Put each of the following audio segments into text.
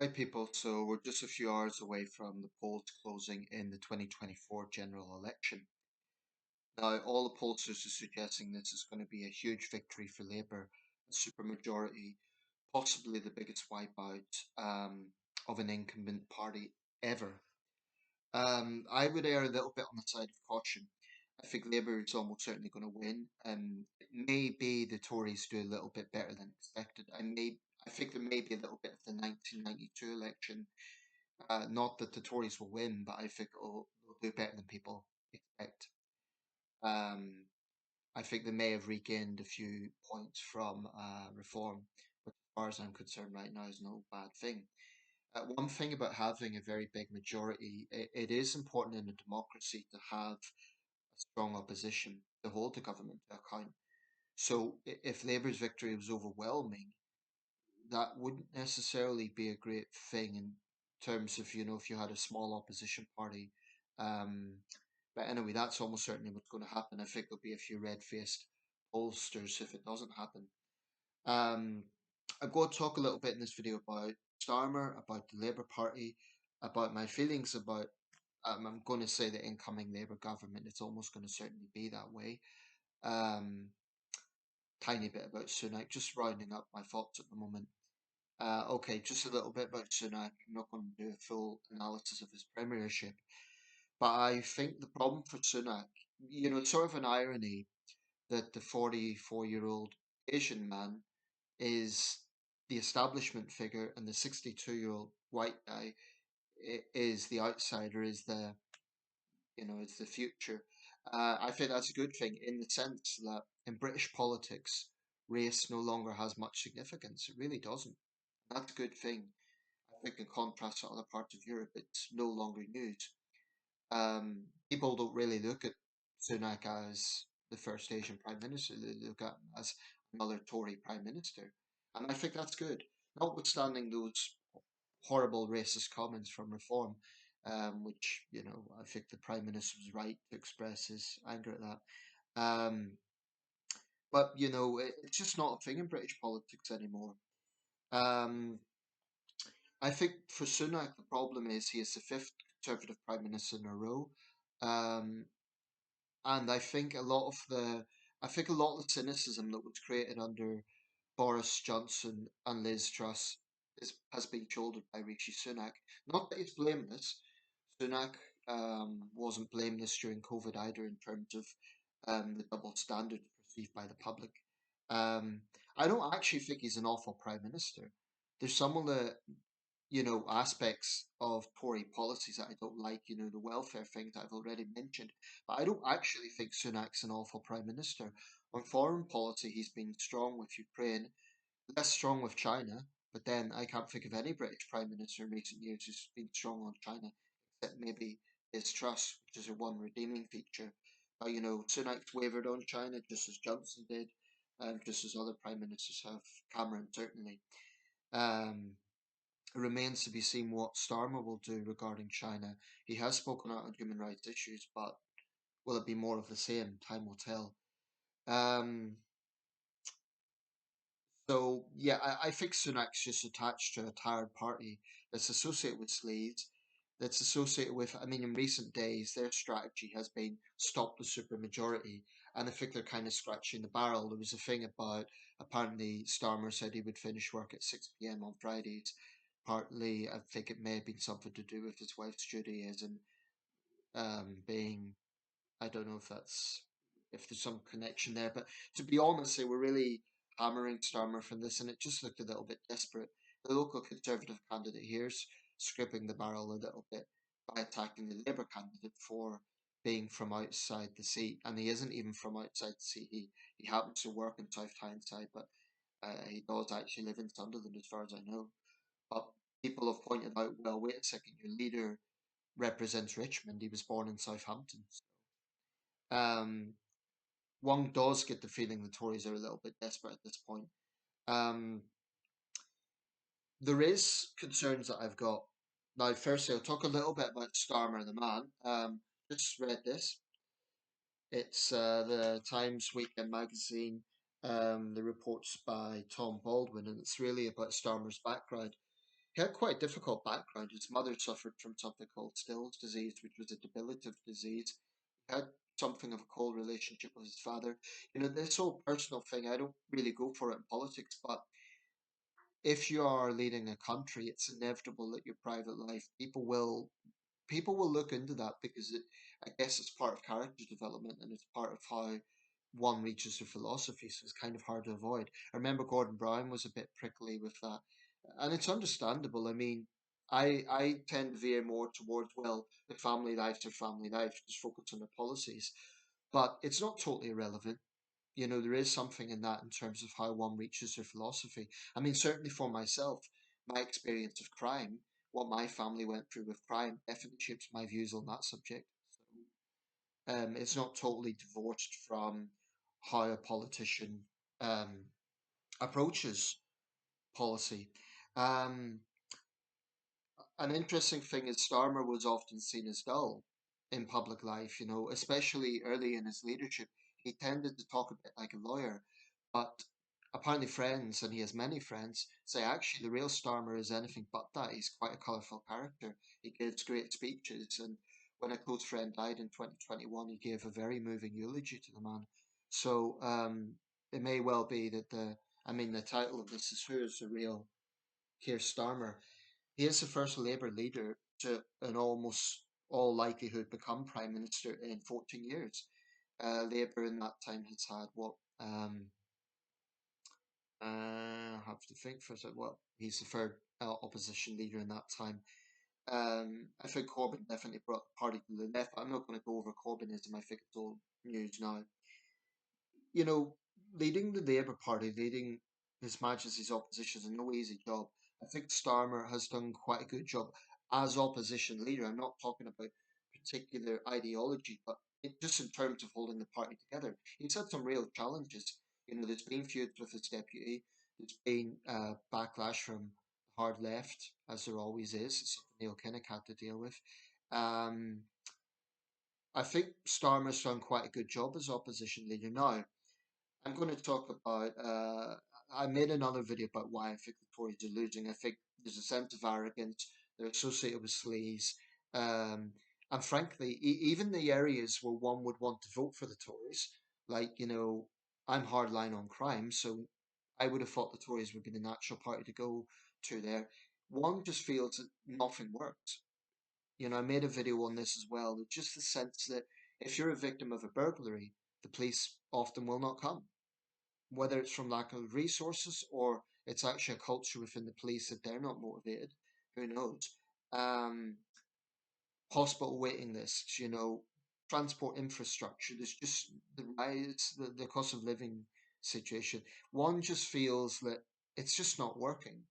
Hi, people. So we're just a few hours away from the polls closing in the 2024 general election. Now, all the pollsters are suggesting this is going to be a huge victory for Labour, a supermajority, possibly the biggest wipeout of an incumbent party ever. I would err a little bit on the side of caution. I think Labour is almost certainly going to win. It may be the Tories do a little bit better than expected. I think there may be a little bit of the 1992 election. Not that the Tories will win, but I think they'll do better than people expect. Um, I think they may have regained a few points from reform, which, as far as I'm concerned, right now is no bad thing. One thing about having a very big majority, it is important in a democracy to have a strong opposition to hold the government to account. So if Labour's victory was overwhelming, that wouldn't necessarily be a great thing in terms of, if you had a small opposition party. Um, but anyway, that's almost certainly what's going to happen. I think there'll be a few red-faced pollsters if it doesn't happen. Um, I'm going to talk a little bit in this video about Starmer, about the Labour Party, about my feelings about, I'm going to say the incoming Labour government. It's almost going to certainly be that way. Um, Tiny bit about Sunak, just rounding up my thoughts at the moment. Okay, just a little bit about Sunak. I'm not going to do a full analysis of his premiership, but I think the problem for Sunak, it's sort of an irony that the 44-year-old Asian man is the establishment figure and the 62-year-old white guy is the outsider, is the future. I think that's a good thing in the sense that in British politics, race no longer has much significance. It really doesn't. That's a good thing. I think in contrast to other parts of Europe, it's no longer news. People don't really look at Sunak as the first Asian prime minister. They look at him as another Tory prime minister. And I think that's good. Notwithstanding those horrible racist comments from Reform, which, I think the prime minister was right to express his anger at that. But, it's just not a thing in British politics anymore. Um, I think for Sunak, the problem is he is the fifth Conservative Prime Minister in a row. Um, and I think a lot of the cynicism that was created under Boris Johnson and Liz Truss has been shouldered by Rishi Sunak. Not that he's blameless. Sunak wasn't blameless during COVID either in terms of the double standards perceived by the public. Um, I don't actually think he's an awful prime minister. There's some of the aspects of Tory policies that I don't like, the welfare thing that I've already mentioned. But I don't actually think Sunak's an awful prime minister. On foreign policy, he's been strong with Ukraine, less strong with China, but then I can't think of any British prime minister in recent years who's been strong on China, except maybe his trust, which is a one redeeming feature. But Sunak's wavered on China just as Johnson did, just as other prime ministers have. Cameron certainly. Um, it remains to be seen what Starmer will do regarding China. He has spoken out on human rights issues, but will it be more of the same? Time will tell. Um, So yeah, I think Sunak's just attached to a tired party that's associated with sleaze, that's associated with. I mean, in recent days, their strategy has been stop the supermajority, and I think they're kind of scratching the barrel. There was a thing about apparently Starmer said he would finish work at 6 p.m. on Fridays. Partly, I think it may have been something to do with his wife's Judaism, being I don't know if there's some connection there, but to be honest, they were really hammering Starmer from this, and it just looked a little bit desperate. The local Conservative candidate here's scraping the barrel a little bit by attacking the Labour candidate for being from outside the seat, and he isn't even from outside the seat. He happens to work in South Tyneside, but he does actually live in Sunderland, as far as I know. But people have pointed out, well, wait a second, your leader represents Richmond. He was born in Southampton. Um, One does get the feeling the Tories are a little bit desperate at this point. Um, there is concerns that I've got. Now, firstly, I'll talk a little bit about Starmer the man. Just read this. It's the Times Weekend magazine. The reports by Tom Baldwin, and it's really about Starmer's background. He had quite a difficult background. His mother suffered from something called Still's disease, which was a debilitative disease. He had something of a cold relationship with his father. You know, this whole personal thing, I don't really go for it in politics, but if you are leading a country, it's inevitable that your private life, people will look into that because I guess it's part of character development and it's part of how one reaches their philosophy. So it's kind of hard to avoid. I remember Gordon Brown was a bit prickly with that, and it's understandable. I mean, I tend to veer more towards, well, the family lives are family lives, just focus on their policies, but it's not totally irrelevant. You know, there is something in that in terms of how one reaches their philosophy. I mean, certainly for myself, my experience of crime, what my family went through with crime, definitely shapes my views on that subject. So, it's not totally divorced from how a politician um, approaches policy. Um, an interesting thing is Starmer was often seen as dull in public life, you know, especially early in his leadership. He tended to talk a bit like a lawyer, but apparently friends, and he has many friends, say actually the real Starmer is anything but that. He's quite a colourful character. He gives great speeches, and when a close friend died in 2021, he gave a very moving eulogy to the man. So it may well be that I mean, the title of this is Who is the Real Keir Starmer? He is the first Labour leader to, in almost all likelihood, become Prime Minister in 14 years. Labour in that time has had what? I have to think for a second. Well, he's the third opposition leader in that time. I think Corbyn definitely brought the party to the left. I'm not going to go over Corbynism. I think it's all news now. You know, leading the Labour Party, leading His Majesty's opposition is no easy job. I think Starmer has done quite a good job as opposition leader. I'm not talking about particular ideology, but just in terms of holding the party together. He's had some real challenges. You know, there's been feuds with his deputy. There's been backlash from the hard left, as there always is. It's something Neil Kinnock had to deal with. Um, I think Starmer's done quite a good job as opposition leader now. I'm going to talk about. I made another video about why I think the Tories are losing. I think there's a sense of arrogance. They're associated with sleaze. Um, and frankly, even the areas where one would want to vote for the Tories, like, you know, I'm hardline on crime, so I would have thought the Tories would be the natural party to go to there. One just feels that nothing works. You know, I made a video on this as well. It's just the sense that if you're a victim of a burglary, the police often will not come, whether it's from lack of resources or it's actually a culture within the police that they're not motivated. Who knows? Um, Hospital waiting lists, you know, transport infrastructure. There's just the rise, the cost of living situation. One just feels that it's just not working.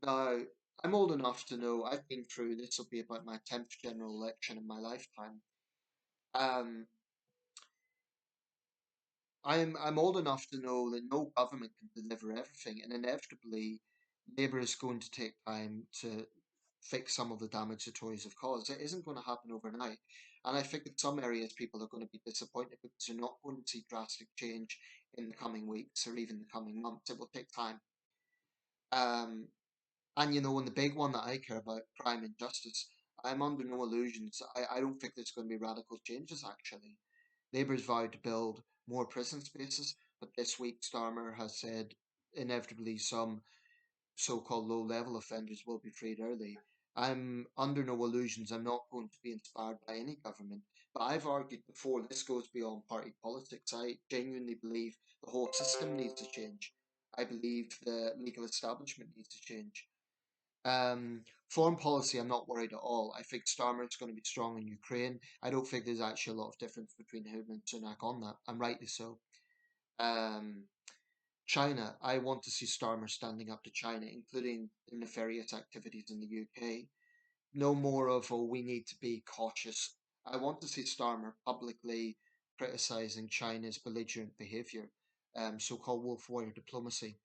Now, I'm old enough to know I've been through this will be about my 10th general election in my lifetime. Um, I'm old enough to know that no government can deliver everything, and inevitably, Labour is going to take time to fix some of the damage the Tories have caused. It isn't going to happen overnight, and I think in some areas people are going to be disappointed because they're not going to see drastic change in the coming weeks or even the coming months. It will take time. Um, and you know, and the big one that I care about, crime and justice, I'm under no illusions. I don't think there's going to be radical changes actually. Labour's vowed to build more prison spaces, but this week Starmer has said inevitably some so-called low-level offenders will be freed early. I'm under no illusions. I'm not going to be inspired by any government. But I've argued before this goes beyond party politics. I genuinely believe the whole system needs to change. I believe the legal establishment needs to change. Foreign policy, I'm not worried at all. I think Starmer's going to be strong in Ukraine. I don't think there's actually a lot of difference between him and Sunak on that, and rightly so. Um, China, I want to see Starmer standing up to China, including the nefarious activities in the UK. No more of, oh, we need to be cautious. I want to see Starmer publicly criticising China's belligerent behaviour, so called wolf warrior diplomacy.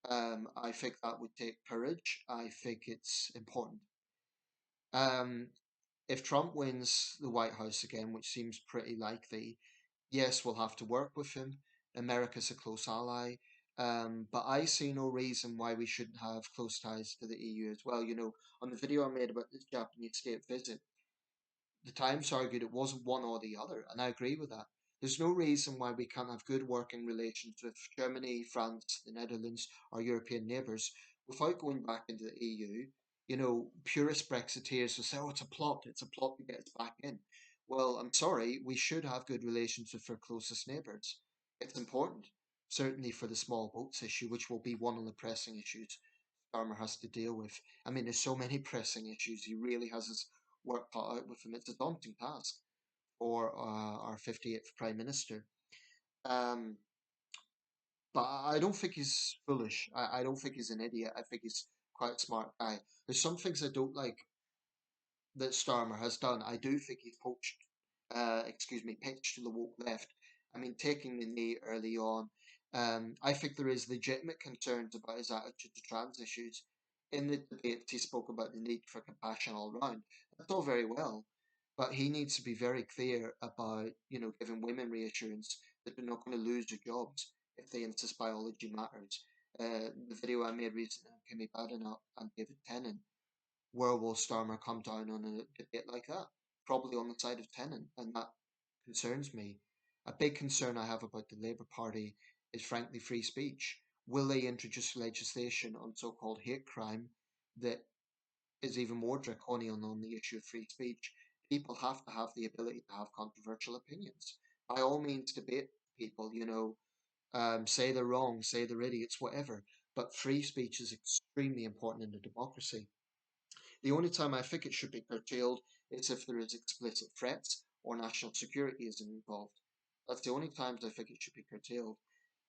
I think that would take courage. I think it's important. Um, if Trump wins the White House again, which seems pretty likely, yes, we'll have to work with him. America's a close ally. But I see no reason why we shouldn't have close ties to the EU as well. On the video I made about this Japanese state visit, the Times argued it wasn't one or the other, and I agree with that. There's no reason why we can't have good working relations with Germany, France, the Netherlands, our European neighbours, without going back into the EU. Purist Brexiteers will say, oh, it's a plot to get us back in. Well, I'm sorry, we should have good relations with our closest neighbours. It's important, certainly for the small boats issue, which will be one of the pressing issues Starmer has to deal with. I mean, there's so many pressing issues. He really has his work cut out with him. It's a daunting task for our 58th Prime Minister. Um, but I don't think he's foolish. I don't think he's an idiot. I think he's quite a smart guy. There's some things I don't like that Starmer has done. I do think he's pitched to the woke left. I mean, taking the knee early on. I think there is legitimate concerns about his attitude to trans issues. In the debate, he spoke about the need for compassion all round. That's all very well, but he needs to be very clear about, giving women reassurance that they're not going to lose their jobs if they insist biology matters. The video I made recently on Kimmy Badenoch and David Tennant, where will Starmer come down on a debate like that? Probably on the side of Tennant, and that concerns me. A big concern I have about the Labour Party is frankly free speech. Will they introduce legislation on so called hate crime that is even more draconian on the issue of free speech? People have to have the ability to have controversial opinions. By all means, debate people, say they're wrong, say they're idiots, whatever. But free speech is extremely important in a democracy. The only time I think it should be curtailed is if there is explicit threats or national security is involved. That's the only times I think it should be curtailed.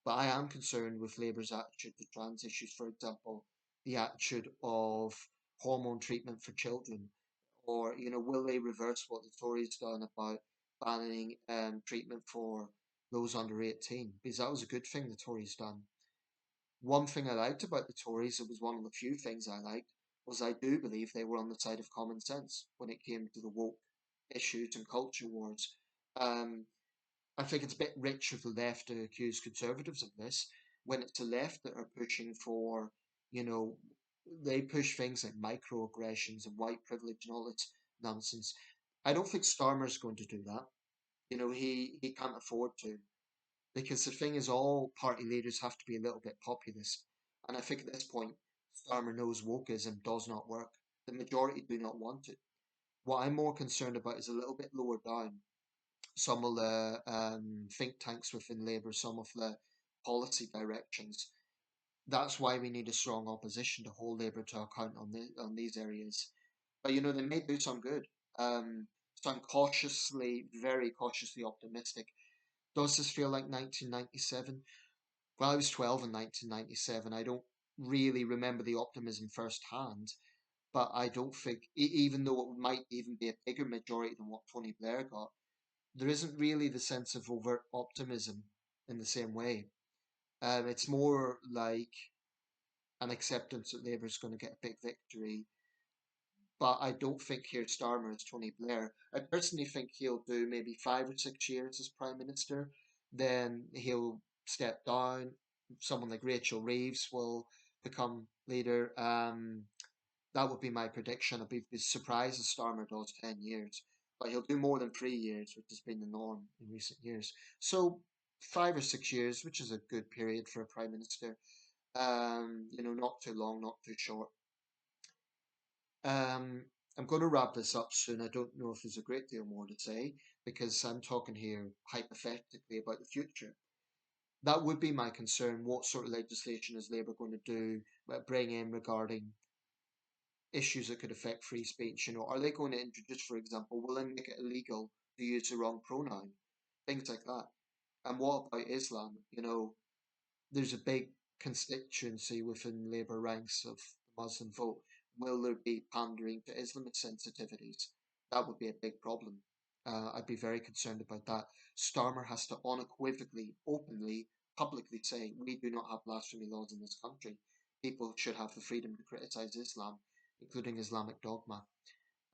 But I am concerned with Labour's attitude to trans issues, for example, the attitude of hormone treatment for children, or, will they reverse what the Tories done about banning treatment for those under 18? Because that was a good thing the Tories done. One thing I liked about the Tories, it was one of the few things I liked, was I do believe they were on the side of common sense when it came to the woke issues and culture wars. Um, I think it's a bit rich of the left to accuse conservatives of this when it's the left that are pushing for, you know, they push things like microaggressions and white privilege and all this nonsense. I don't think Starmer's going to do that. He can't afford to. Because the thing is, all party leaders have to be a little bit populist. And I think at this point, Starmer knows wokeism does not work. The majority do not want it. What I'm more concerned about is a little bit lower down. Some of the think tanks within Labour, some of the policy directions. That's why we need a strong opposition to hold Labour to account on these areas. But they may do some good. So I'm very cautiously optimistic. Does this feel like 1997? Well, I was 12 in 1997. I don't really remember the optimism firsthand, but I don't think, even though it might even be a bigger majority than what Tony Blair got, there isn't really the sense of overt optimism in the same way. It's more like an acceptance that Labour's going to get a big victory, but I don't think Keir Starmer is Tony Blair. I personally think he'll do maybe 5 or 6 years as Prime Minister, then he'll step down. Someone like Rachel Reeves will become leader. That would be my prediction. I'd be surprised if Starmer does 10 years, but he'll do more than 3 years, which has been the norm in recent years. So 5 or 6 years, which is a good period for a Prime Minister. Not too long, not too short. Um, I'm going to wrap this up soon. I don't know if there's a great deal more to say because I'm talking here hypothetically about the future. That would be my concern. What sort of legislation is Labour going to do, bring in regarding issues that could affect free speech? Are they going to introduce, for example, will they make it illegal to use the wrong pronoun? Things like that. And what about Islam? There's a big constituency within Labour ranks of the Muslim vote. Will there be pandering to Islamist sensitivities? That would be a big problem. I'd be very concerned about that. Starmer has to unequivocally, openly, publicly say, we do not have blasphemy laws in this country. People should have the freedom to criticise Islam, including Islamic dogma.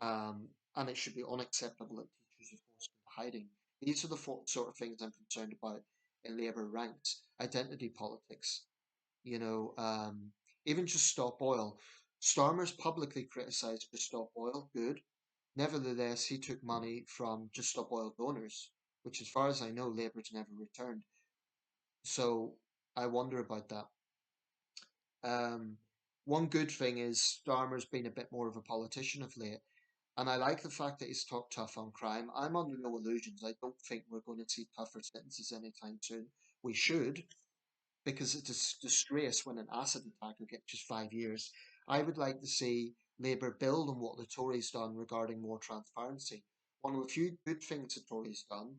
And it should be unacceptable that teachers are forced into hiding. These are the sort of things I'm concerned about in Labour ranks. Identity politics. even just stop oil. Starmer's publicly criticised Just Stop Oil, good. Nevertheless, he took money from Just Stop Oil donors, which, as far as I know, Labour's never returned. So I wonder about that. Um, One good thing is Starmer's been a bit more of a politician of late, and I like the fact that he's talked tough on crime. I'm under no illusions. I don't think we're going to see tougher sentences anytime soon. We should, because it's a disgrace when an acid attacker gets just 5 years. I would like to see Labour build on what the Tories done regarding more transparency. One of the few good things the Tories done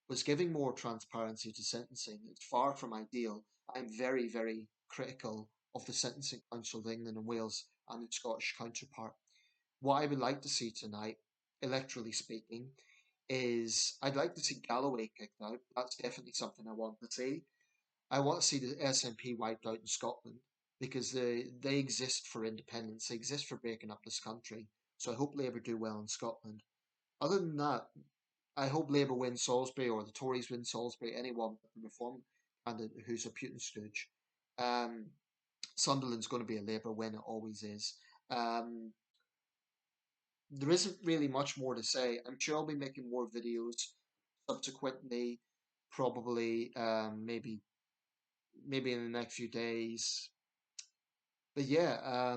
was giving more transparency to sentencing. It's far from ideal. I'm very, very critical of the Sentencing Council of England and Wales and its Scottish counterpart. What I would like to see tonight, electorally speaking, is I'd like to see Galloway kicked out. That's definitely something I want to see. I want to see the SNP wiped out in Scotland because they exist for independence. They exist for breaking up this country. So I hope Labour do well in Scotland. Other than that, I hope Labour wins Salisbury or the Tories win Salisbury. Anyone but the Reform candidate who's a Putin stooge. Um, Sunderland's going to be a Labour win. It always is. Um, there isn't really much more to say. I'm sure I'll be making more videos subsequently, probably maybe in the next few days. But yeah,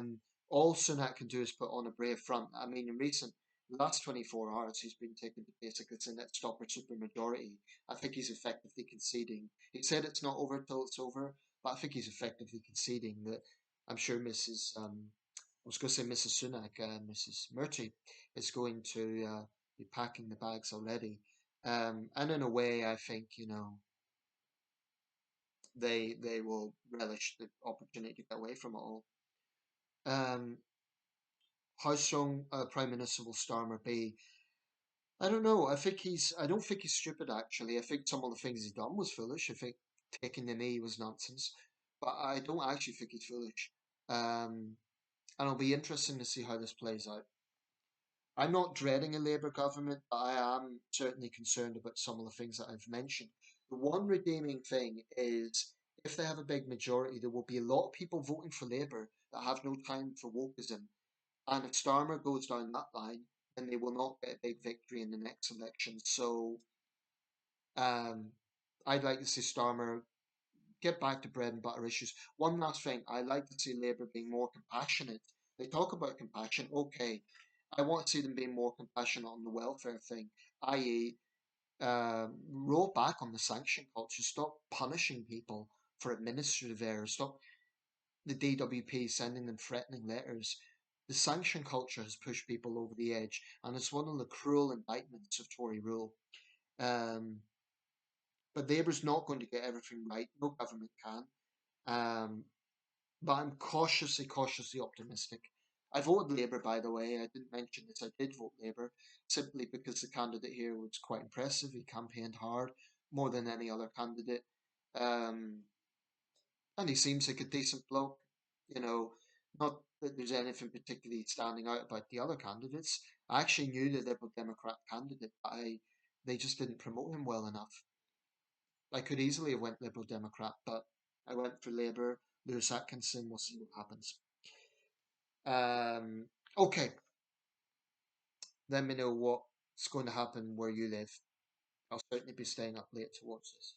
all Sunak can do is put on a brave front. I mean, in the last 24 hours, he's been taken to basically saying let's stop a supermajority. I think he's effectively conceding. He said it's not over till it's over, but I think he's effectively conceding that. I'm sure I was going to say Mrs. Sunak, Mrs. Murty is going to be packing the bags already. And in a way, I think, they will relish the opportunity to get away from it all. Um, how strong a prime minister will Starmer be? I don't know. I don't think he's stupid actually. I think some of the things he's done was foolish. I think taking the knee was nonsense, but I don't actually think he's foolish. And it'll be interesting to see how this plays out. I'm not dreading a Labour government, but I am certainly concerned about some of the things that I've mentioned. The one redeeming thing is if they have a big majority, there will be a lot of people voting for Labour that have no time for wokeism. And if Starmer goes down that line, then they will not get a big victory in the next election. So um, I'd like to see Starmer get back to bread and butter issues. One last thing, I like to see Labour being more compassionate. They talk about compassion, okay. I want to see them being more compassionate on the welfare thing, i.e., roll back on the sanction culture. Stop punishing people for administrative errors. Stop the DWP sending them threatening letters. The sanction culture has pushed people over the edge, and it's one of the cruel indictments of Tory rule. Um, but Labour's not going to get everything right. No government can. Um, but I'm cautiously optimistic. I voted Labour, by the way. I didn't mention this. I did vote Labour simply because the candidate here was quite impressive. He campaigned hard, more than any other candidate. Um, and he seems like a decent bloke. You know, not that there's anything particularly standing out about the other candidates. I actually knew the Liberal Democrat candidate, but they just didn't promote him well enough. I could easily have went Liberal Democrat, but I went for Labour. Lewis Atkinson. We'll see what happens. Um, okay, let me know what's going to happen where you live. I'll certainly be staying up late to watch this.